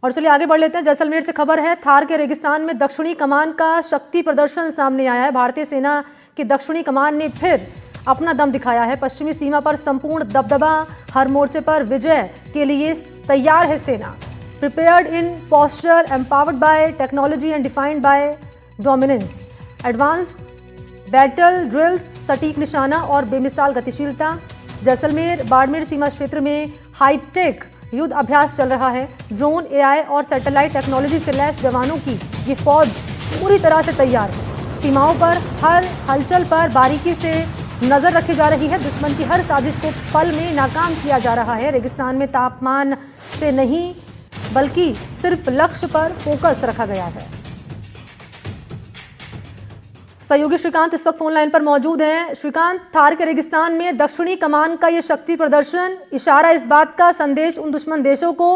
और चलिए आगे बढ़ लेते हैं। जैसलमेर से खबर है, थार के रेगिस्तान में दक्षिणी कमान का शक्ति प्रदर्शन सामने आया है। भारतीय सेना की दक्षिणी कमान ने फिर अपना दम दिखाया है। पश्चिमी सीमा पर संपूर्ण दबदबा, हर मोर्चे पर विजय के लिए तैयार है सेना। Prepared in posture, empowered bye technology and defined by dominance. Advanced battle drills, सटीक निशाना और बेमिसाल गतिशीलता। जैसलमेर बाड़मेर सीमा क्षेत्र में हाईटेक युद्ध अभ्यास चल रहा है। ड्रोन, एआई और सैटेलाइट टेक्नोलॉजी से लैस जवानों की ये फौज पूरी तरह से तैयार है। सीमाओं पर हर हलचल पर बारीकी से नजर रखी जा रही है। दुश्मन की हर साजिश को पल में नाकाम किया जा रहा है। रेगिस्तान में तापमान से नहीं बल्कि सिर्फ लक्ष्य पर फोकस रखा गया है। सहयोगी श्रीकांत इस वक्त फोन लाइन पर मौजूद हैं। श्रीकांत, थार के रेगिस्तान में दक्षिणी कमान का ये शक्ति प्रदर्शन इशारा इस बात का संदेश उन दुश्मन देशों को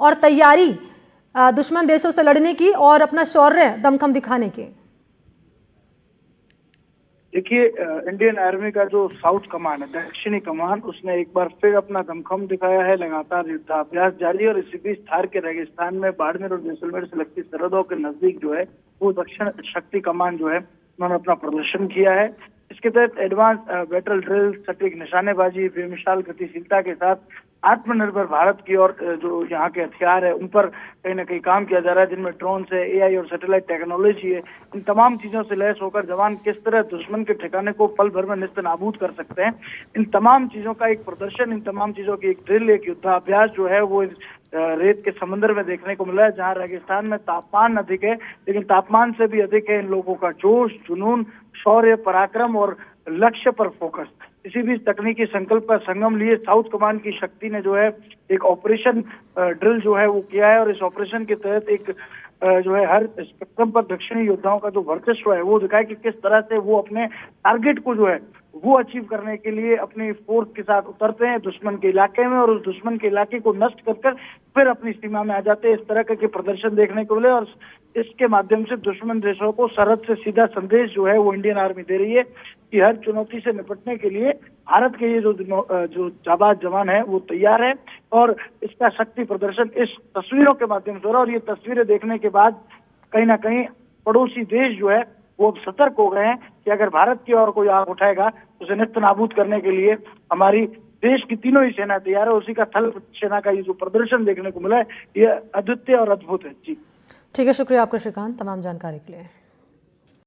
और तैयारी दुश्मन देशों से लड़ने की और अपना शौर्य दमखम दिखाने की। देखिए, इंडियन आर्मी का जो साउथ कमान है, दक्षिणी कमान, उसने एक बार फिर अपना दमखम दिखाया है। लगातार युद्धाभ्यास जारी है और इसी बीच थार के रेगिस्तान में बाड़मेर और जैसलमेर से लगती सरहदों के नजदीक जो है वो दक्षिण शक्ति कमान जो है उन्होंने अपना प्रदर्शन किया है। इसके तहत एडवांस बैटल ड्रिल, सटीक निशानेबाजी, बेमिसाल गतिशीलता के साथ आत्मनिर्भर भारत की और जो यहाँ के हथियार है उन पर कहीं ना कहीं काम किया जा रहा है, जिनमें ड्रोन है, एआई और सैटेलाइट टेक्नोलॉजी है। इन तमाम चीजों से लैस होकर जवान किस तरह दुश्मन के ठिकाने को पल भर में निस्तनाबूद कर सकते हैं, इन तमाम चीजों का एक प्रदर्शन, इन तमाम चीजों की एक ड्रिल, एक युद्धाभ्यास जो है वो रेत के समंदर में देखने को मिला है। जहां रेगिस्तान में तापमान अधिक है, लेकिन तापमान से भी अधिक है इन लोगों का जोश, जुनून, शौर्य, पराक्रम और लक्ष्य पर फोकस। इसी बीच तकनीकी संकल्प का संगम लिए साउथ कमान की शक्ति ने जो है एक ऑपरेशन ड्रिल जो है वो किया है और इस ऑपरेशन के तहत एक जो है हर स्पेक्ट्रम पर दक्षिणी योद्धाओं का जो वर्चस्व है वो दिखाया कि किस तरह से वो अपने टारगेट को जो है वो अचीव करने के लिए अपनी फोर्स के साथ उतरते हैं दुश्मन के इलाके में और उस दुश्मन के इलाके को नष्ट कर कर फिर अपनी सीमा में आ जाते हैं। इस तरह के प्रदर्शन देखने को मिले और इसके माध्यम से दुश्मन देशों को सरहद से सीधा संदेश जो है वो इंडियन आर्मी दे रही है कि हर चुनौती से निपटने के लिए भारत के ये जो जाबाज जवान है वो तैयार है। और इसका शक्ति प्रदर्शन इस तस्वीरों के माध्यम से हो रहा है और ये तस्वीरें देखने के बाद कहीं ना कहीं पड़ोसी देश जो है वो अब सतर्क हो गए हैं कि अगर भारत की ओर कोई आग उठाएगा तो उसे निस्त नाबूद करने के लिए हमारी देश की तीनों ही सेना तैयार है। उसी का थल सेना का ये जो प्रदर्शन देखने को मिला है ये अद्वितीय और अद्भुत है। जी ठीक है, शुक्रिया आपका श्रीकांत तमाम जानकारी के लिए।